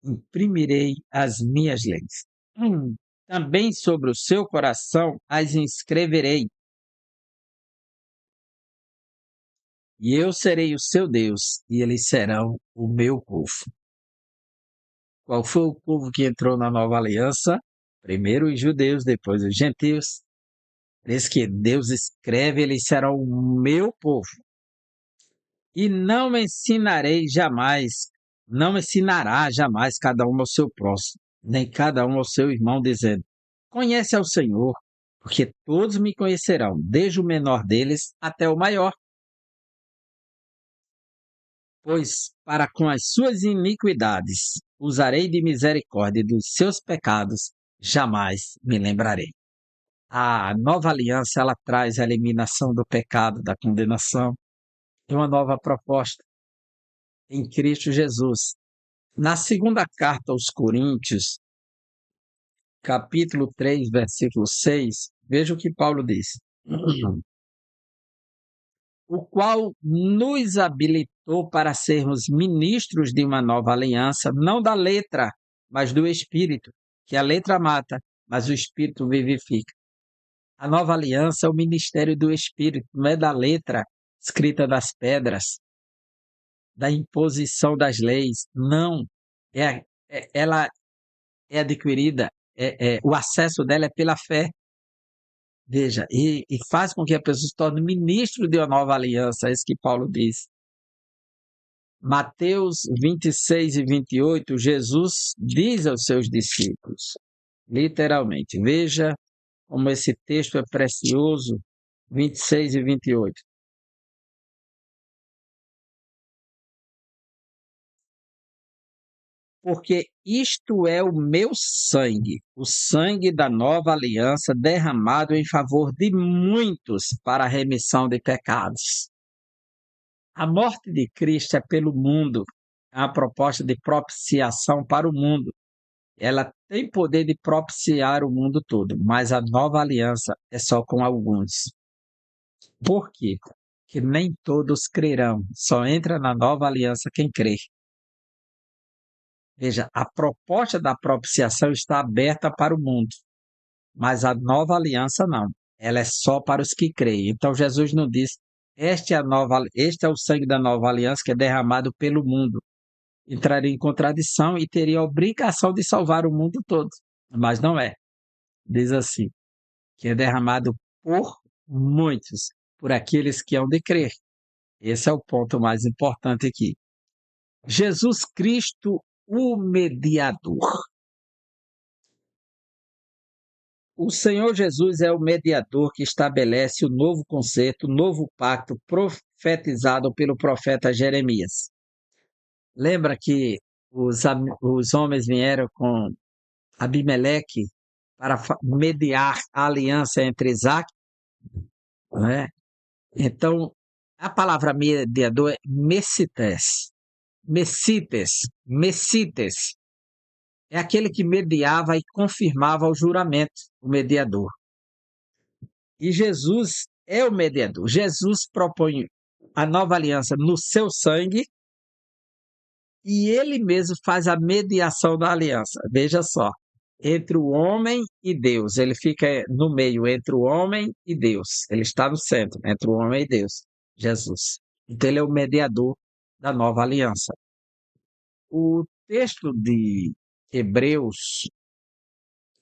Imprimirei as minhas leis. Também sobre o seu coração as inscreverei. E eu serei o seu Deus, e eles serão o meu povo. Qual foi o povo que entrou na nova aliança? Primeiro os judeus, depois os gentios. Diz que Deus escreve, eles serão o meu povo. E não ensinarei jamais, não ensinará jamais cada um ao seu próximo, nem cada um ao seu irmão, dizendo: conhece ao Senhor, porque todos me conhecerão, desde o menor deles até o maior. Pois para com as suas iniquidades usarei de misericórdia, e dos seus pecados jamais me lembrarei. A nova aliança, ela traz a eliminação do pecado, da condenação, e uma nova proposta em Cristo Jesus. Na segunda carta aos Coríntios, capítulo 3, versículo 6, veja o que Paulo diz. O qual nos habilitou para sermos ministros de uma nova aliança, não da letra, mas do Espírito, que a letra mata, mas o Espírito vivifica. A nova aliança é o ministério do Espírito, não é da letra escrita das pedras, da imposição das leis, não. Ela é adquirida, o acesso dela é pela fé. Veja, e faz com que a pessoa se torne ministro de uma nova aliança, é isso que Paulo diz. Mateus 26 e 28, Jesus diz aos seus discípulos, literalmente, veja como esse texto é precioso, 26 e 28. Porque isto é o meu sangue, o sangue da nova aliança derramado em favor de muitos para a remissão de pecados. A morte de Cristo é pelo mundo, é uma proposta de propiciação para o mundo. Ela tem poder de propiciar o mundo todo, mas a nova aliança é só com alguns. Por quê? Porque nem todos crerão, só entra na nova aliança quem crê. Veja, a proposta da propiciação está aberta para o mundo, mas a nova aliança não. Ela é só para os que creem. Então Jesus não diz: este é o sangue da nova aliança que é derramado pelo mundo. Entraria em contradição e teria a obrigação de salvar o mundo todo. Mas não é. Diz assim, que é derramado por muitos, por aqueles que hão de crer. Esse é o ponto mais importante aqui. Jesus Cristo, o mediador. O Senhor Jesus é o mediador que estabelece o novo concerto, o novo pacto profetizado pelo profeta Jeremias. Lembra que os homens vieram com Abimeleque para mediar a aliança entre Isaac, né? Então, a palavra mediador é messites. Messites. É aquele que mediava e confirmava o juramento, o mediador. E Jesus é o mediador. Jesus propõe a nova aliança no seu sangue e ele mesmo faz a mediação da aliança. Veja só. entre o homem e Deus. Ele fica no meio entre o homem e Deus. Ele está no centro, entre o homem e Deus, Jesus. Então, ele é o mediador da nova aliança. O texto de Hebreus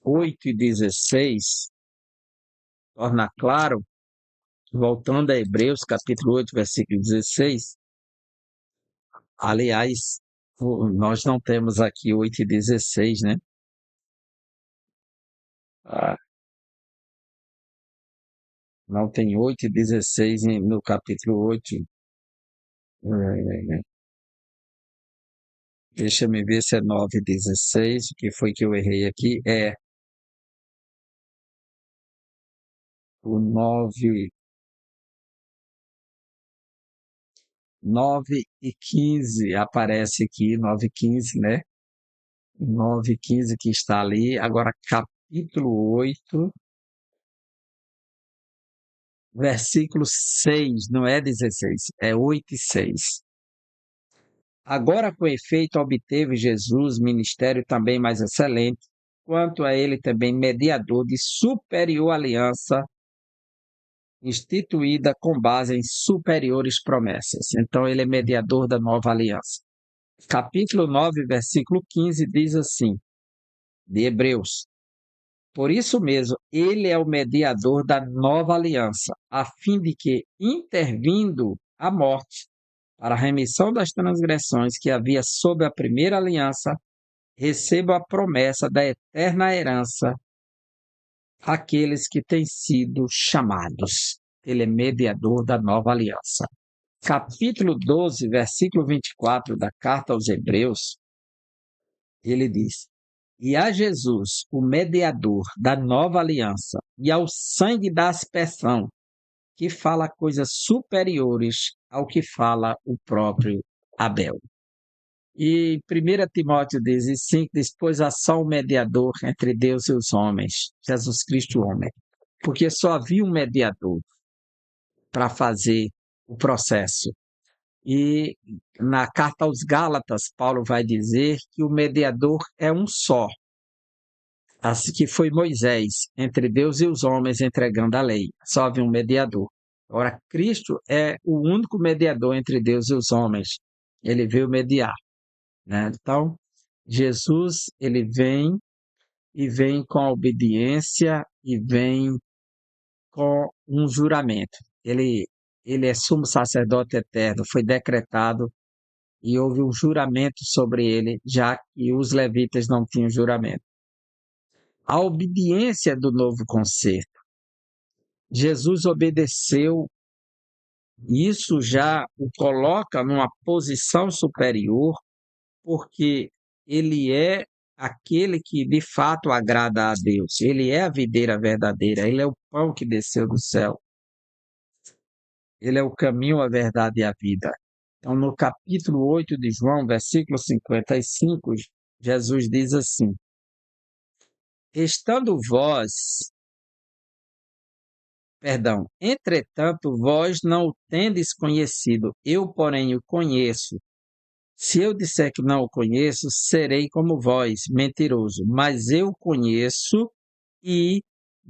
8:16 torna claro, voltando a Hebreus, capítulo 8, versículo 16. Aliás, nós não temos aqui 8:16, né? Ah, não tem 8:16 no capítulo 8. Deixa eu ver se é 9:16, o que foi que eu errei aqui? É o 9:15, aparece aqui, 9:15, né? 9:15 que está ali. Agora, capítulo 8, versículo 6, não é 16, é 8:6. Agora, com efeito, obteve Jesus ministério também mais excelente, quanto a ele também mediador de superior aliança, instituída com base em superiores promessas. Então, ele é mediador da nova aliança. Capítulo 9, versículo 15 diz assim, de Hebreus: Por isso mesmo, ele é o mediador da nova aliança, a fim de que, intervindo a morte, para a remissão das transgressões que havia sob a primeira aliança, receba a promessa da eterna herança aqueles que têm sido chamados. Ele é mediador da nova aliança. Capítulo 12, versículo 24 da carta aos Hebreus, ele diz: E a Jesus, o mediador da nova aliança, e ao sangue da aspersão, que fala coisas superiores ao que fala o próprio Abel. E 1 Timóteo diz, e 5 diz, pois há só um mediador entre Deus e os homens, Jesus Cristo homem. Porque só havia um mediador para fazer o processo. E na carta aos Gálatas, Paulo vai dizer que o mediador é um só, assim que foi Moisés, entre Deus e os homens, entregando a lei. Só havia um mediador. Ora, Cristo é o único mediador entre Deus e os homens. Ele veio mediar, né? Então, Jesus, ele vem e vem com a obediência e vem com um juramento. Ele é sumo sacerdote eterno, foi decretado e houve um juramento sobre ele, já que os levitas não tinham juramento. A obediência do novo concerto. Jesus obedeceu, isso já o coloca numa posição superior, porque ele é aquele que de fato agrada a Deus. Ele é a videira verdadeira, ele é o pão que desceu do céu. Ele é o caminho, a verdade e a vida. Então, no capítulo 8 de João, versículo 55, Jesus diz assim: Estando vós, entretanto, vós não o tendes conhecido, eu, porém, o conheço. Se eu disser que não o conheço, serei como vós, mentiroso. Mas eu conheço e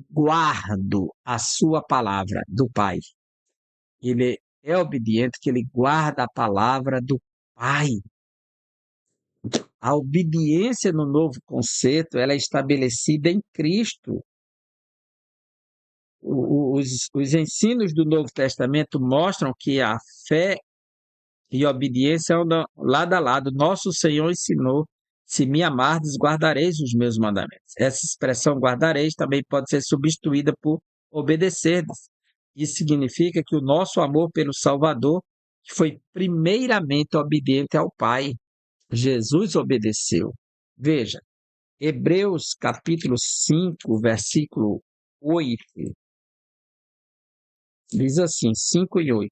guardo a sua palavra do Pai. Ele é obediente, que ele guarda a palavra do Pai. A obediência no novo conceito, ela é estabelecida em Cristo. Os ensinos do Novo Testamento mostram que a fé e obediência andam lado a lado. Nosso Senhor ensinou: se me amardes, guardareis os meus mandamentos. Essa expressão guardareis também pode ser substituída por obedecerdes. Isso significa que o nosso amor pelo Salvador foi primeiramente obediente ao Pai. Jesus obedeceu. Veja, Hebreus capítulo 5, versículo 8, diz assim, 5 e 8.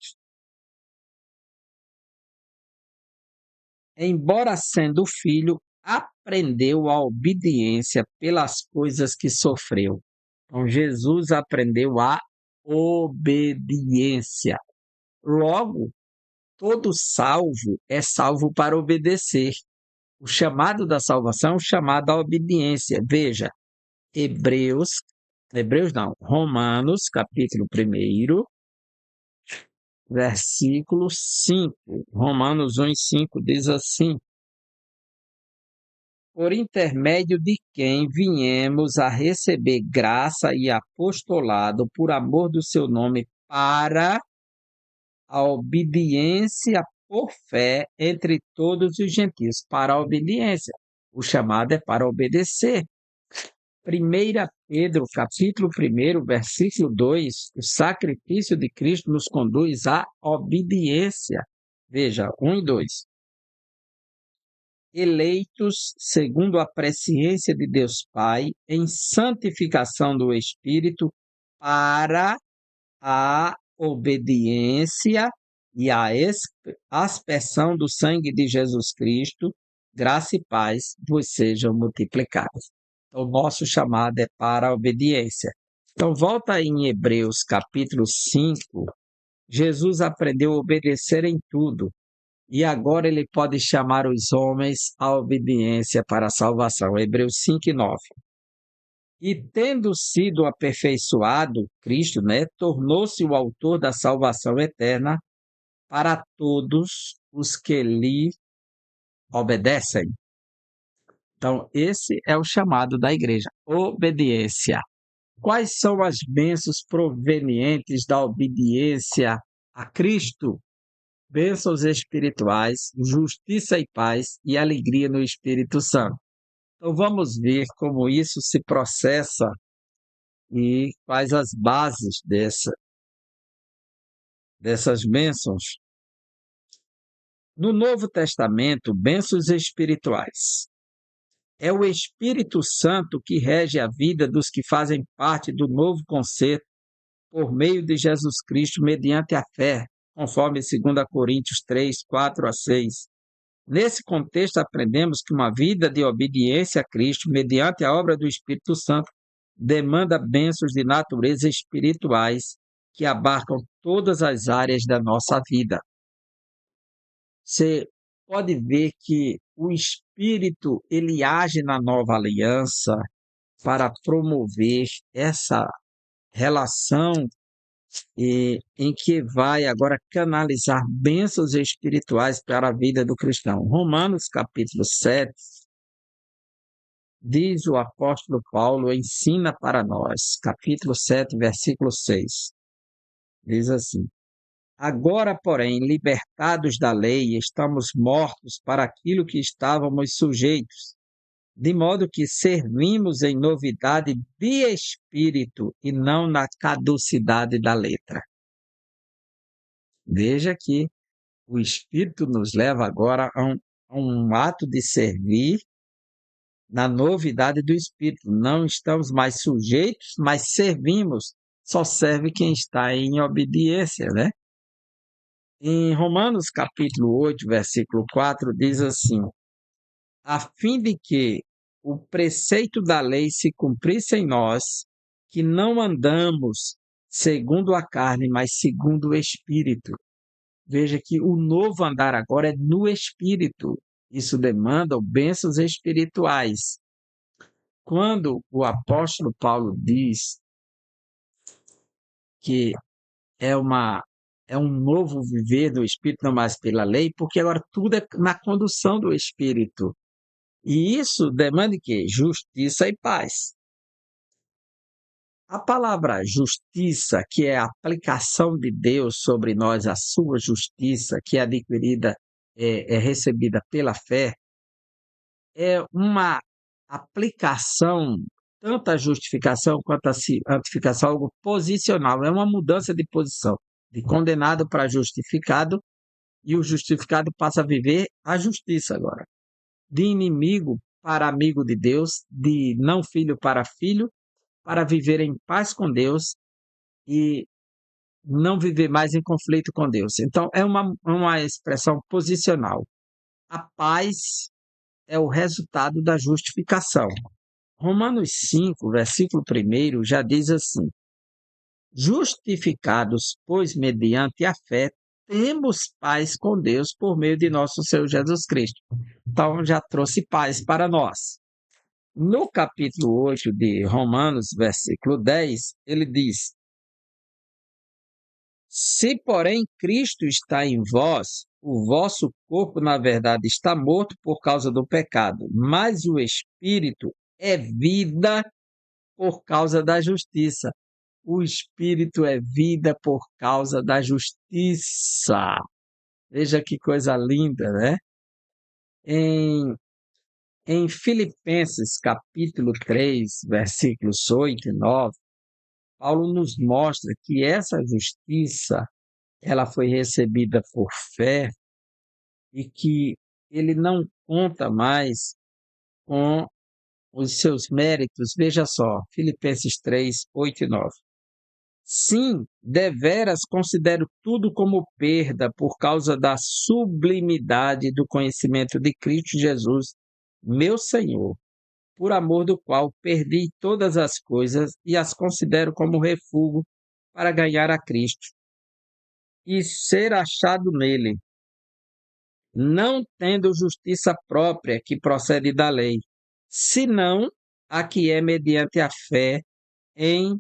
Embora sendo filho, aprendeu a obediência pelas coisas que sofreu. Então, Jesus aprendeu a obediência. Logo, todo salvo é salvo para obedecer. O chamado da salvação, o chamado à obediência. Veja, Romanos, capítulo 1, versículo 5. Romanos 1:5 diz assim: por intermédio de quem viemos a receber graça e apostolado por amor do seu nome para a obediência por fé entre todos os gentios. Para a obediência. O chamado é para obedecer. 1 Pedro, capítulo 1, versículo 2, o sacrifício de Cristo nos conduz à obediência. Veja, 1 e 2. Eleitos segundo a presciência de Deus Pai, em santificação do Espírito, para a obediência e a aspersão do sangue de Jesus Cristo, graça e paz vos sejam multiplicadas. Então, o nosso chamado é para a obediência. Então, volta em Hebreus capítulo 5, Jesus aprendeu a obedecer em tudo, e agora ele pode chamar os homens à obediência para a salvação. Hebreus 5:9. E tendo sido aperfeiçoado, Cristo, tornou-se o autor da salvação eterna para todos os que lhe obedecem. Então, esse é o chamado da igreja, obediência. Quais são as bênçãos provenientes da obediência a Cristo? Bênçãos espirituais, justiça e paz e alegria no Espírito Santo. Então, vamos ver como isso se processa e quais as bases dessas bênçãos. No Novo Testamento, bênçãos espirituais. É o Espírito Santo que rege a vida dos que fazem parte do novo concerto por meio de Jesus Cristo mediante a fé, conforme 2 Coríntios 3, 4-6. Nesse contexto, aprendemos que uma vida de obediência a Cristo, mediante a obra do Espírito Santo, demanda bênçãos de natureza espirituais que abarcam todas as áreas da nossa vida. Você pode ver que o Espírito ele age na nova aliança para promover essa relação em que vai agora canalizar bênçãos espirituais para a vida do cristão. Romanos capítulo 7, diz o apóstolo Paulo, ensina para nós, capítulo 7, versículo 6, diz assim: agora, porém, libertados da lei, estamos mortos para aquilo que estávamos sujeitos, de modo que servimos em novidade de espírito e não na caducidade da letra. Veja que o Espírito nos leva agora a um ato de servir na novidade do Espírito. Não estamos mais sujeitos, mas servimos. Só serve quem está em obediência, né? Em Romanos capítulo 8, versículo 4, diz assim: a fim de que o preceito da lei se cumprisse em nós, que não andamos segundo a carne, mas segundo o Espírito. Veja que o novo andar agora é no Espírito. Isso demanda bênçãos espirituais. Quando o apóstolo Paulo diz que é um novo viver do Espírito, não mais pela lei, porque agora tudo é na condução do Espírito. E isso demanda o quê? Justiça e paz. A palavra justiça, que é a aplicação de Deus sobre nós, a sua justiça, que é adquirida, é recebida pela fé, é uma aplicação, tanto a justificação quanto a santificação, algo posicional, é uma mudança de posição, de condenado para justificado, e o justificado passa a viver a justiça agora. De inimigo para amigo de Deus, de não filho para filho, para viver em paz com Deus e não viver mais em conflito com Deus. Então, é uma expressão posicional. A paz é o resultado da justificação. Romanos 5, versículo 1, já diz assim: justificados, pois, mediante a fé, temos paz com Deus por meio de nosso Senhor Jesus Cristo. Então, já trouxe paz para nós. No capítulo 8 de Romanos, versículo 10, ele diz: Se, porém, Cristo está em vós, o vosso corpo, na verdade, está morto por causa do pecado, mas o espírito é vida por causa da justiça. O espírito é vida por causa da justiça. Veja que coisa linda, né? Em, em Filipenses, capítulo 3, versículos 8 e 9, Paulo nos mostra que essa justiça ela foi recebida por fé e que ele não conta mais com os seus méritos. Veja só, Filipenses 3, 8 e 9. Sim, deveras considero tudo como perda por causa da sublimidade do conhecimento de Cristo Jesus, meu Senhor, por amor do qual perdi todas as coisas e as considero como refúgio para ganhar a Cristo e ser achado nele, não tendo justiça própria que procede da lei, senão a que é mediante a fé em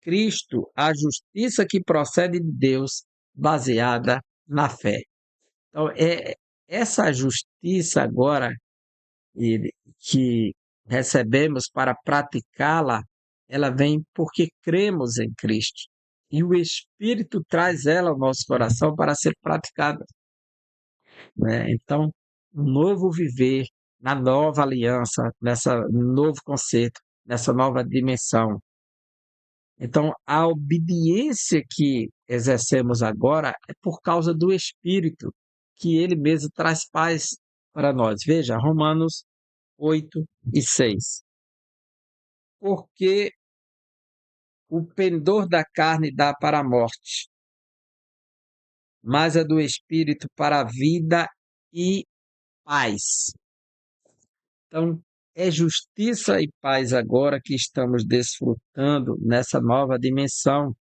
Cristo, a justiça que procede de Deus, baseada na fé. Então, essa justiça agora que recebemos para praticá-la, ela vem porque cremos em Cristo. E o Espírito traz ela ao nosso coração para ser praticada, né? Então, um novo viver na nova aliança, nessa novo conceito, nessa nova dimensão. Então, a obediência que exercemos agora é por causa do Espírito, que ele mesmo traz paz para nós. Veja, Romanos 8 e 6. Porque o pendor da carne dá para a morte, mas a do Espírito para a vida e paz. Então, é justiça e paz agora que estamos desfrutando nessa nova dimensão,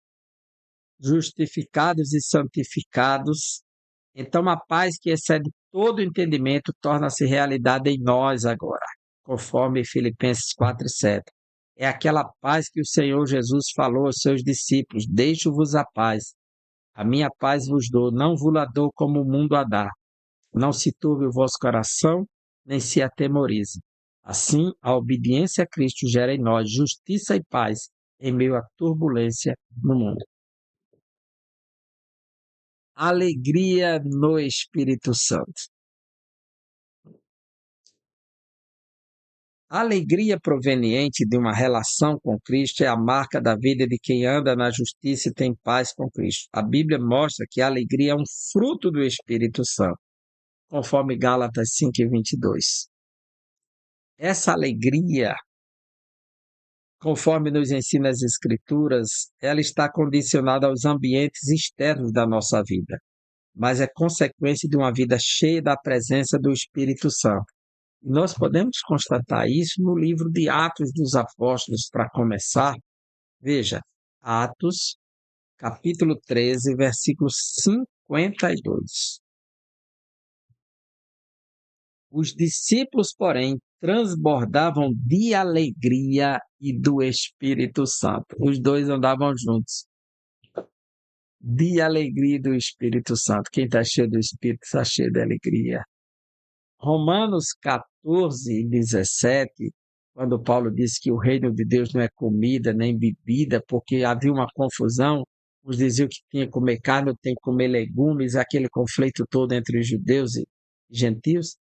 justificados e santificados. Então, a paz que excede todo entendimento torna-se realidade em nós agora, conforme Filipenses 4:7. É aquela paz que o Senhor Jesus falou aos seus discípulos: Deixo-vos a paz, a minha paz vos dou, não vos la dou como o mundo a dá. Não se turbe o vosso coração, nem se atemorize. Assim, a obediência a Cristo gera em nós justiça e paz em meio à turbulência no mundo. Alegria no Espírito Santo. A alegria proveniente de uma relação com Cristo é a marca da vida de quem anda na justiça e tem paz com Cristo. A Bíblia mostra que a alegria é um fruto do Espírito Santo, conforme Gálatas 5:22. Essa alegria, conforme nos ensina as Escrituras, ela está condicionada aos ambientes externos da nossa vida, mas é consequência de uma vida cheia da presença do Espírito Santo. E nós podemos constatar isso no livro de Atos dos Apóstolos, para começar. Veja, Atos, capítulo 13, versículo 52. Os discípulos, porém, transbordavam de alegria e do Espírito Santo. Os dois andavam juntos. De alegria e do Espírito Santo. Quem está cheio do Espírito está cheio de alegria. Romanos 14:17, quando Paulo disse que o reino de Deus não é comida nem bebida, porque havia uma confusão, uns diziam que tinha que comer carne, tem que comer legumes, aquele conflito todo entre os judeus e gentios.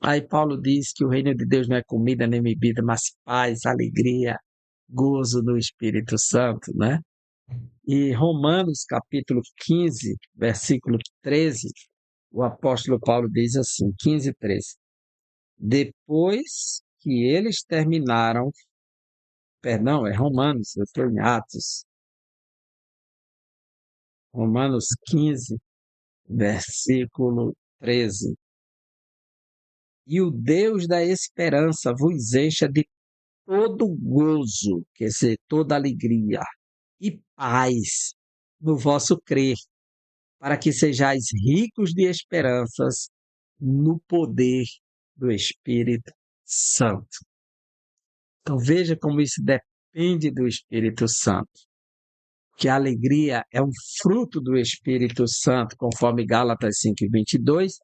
Aí Paulo diz que o reino de Deus não é comida nem bebida, mas paz, alegria, gozo do Espírito Santo, né? E Romanos capítulo 15, versículo 13, o apóstolo Paulo diz assim, 15:13. Depois que eles terminaram, perdão, é Romanos, eu estou em Atos, Romanos 15, versículo 13. E o Deus da esperança vos encha de todo gozo, quer dizer, toda alegria e paz no vosso crer, para que sejais ricos de esperanças no poder do Espírito Santo. Então veja como isso depende do Espírito Santo, que a alegria é um fruto do Espírito Santo, conforme Gálatas 5:22,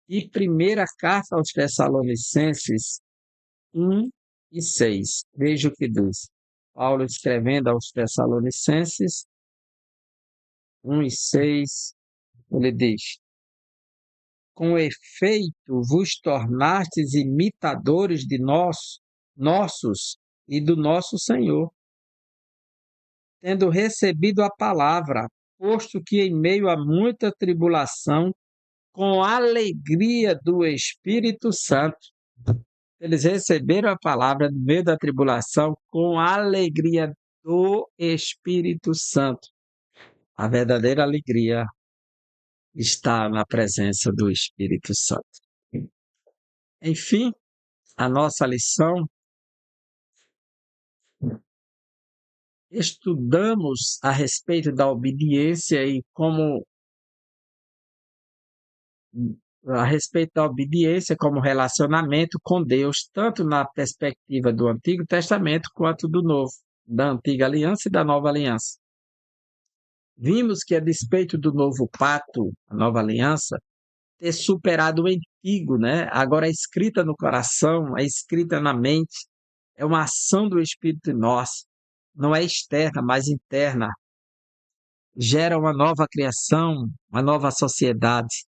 e primeira carta aos Tessalonicenses 1:6. Veja o que diz. Paulo escrevendo aos Tessalonicenses 1:6, ele diz: com efeito vos tornastes imitadores de nossos e do nosso Senhor, tendo recebido a palavra, posto que em meio a muita tribulação, com alegria do Espírito Santo, eles receberam a palavra no meio da tribulação com a alegria do Espírito Santo. A verdadeira alegria está na presença do Espírito Santo. Enfim, a nossa lição, estudamos a respeito da obediência e como relacionamento com Deus, tanto na perspectiva do Antigo Testamento quanto do Novo, da Antiga Aliança e da Nova Aliança. Vimos que, a despeito do Novo Pacto, a Nova Aliança, ter superado o Antigo, né? Agora é escrita no coração, é escrita na mente, é uma ação do Espírito em nós, não é externa, mas interna. Gera uma nova criação, uma nova sociedade.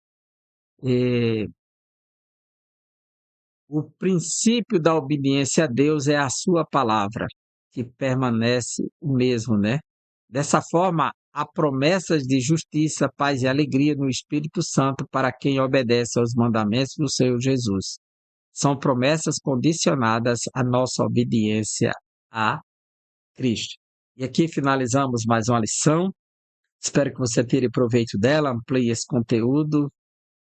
E o princípio da obediência a Deus é a sua palavra, que permanece o mesmo, né? Dessa forma, há promessas de justiça, paz e alegria no Espírito Santo para quem obedece aos mandamentos do Senhor Jesus. São promessas condicionadas à nossa obediência a Cristo. E aqui finalizamos mais uma lição. Espero que você tire proveito dela, amplie esse conteúdo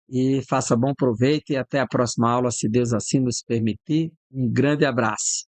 e faça bom proveito e até a próxima aula, se Deus assim nos permitir. Um grande abraço.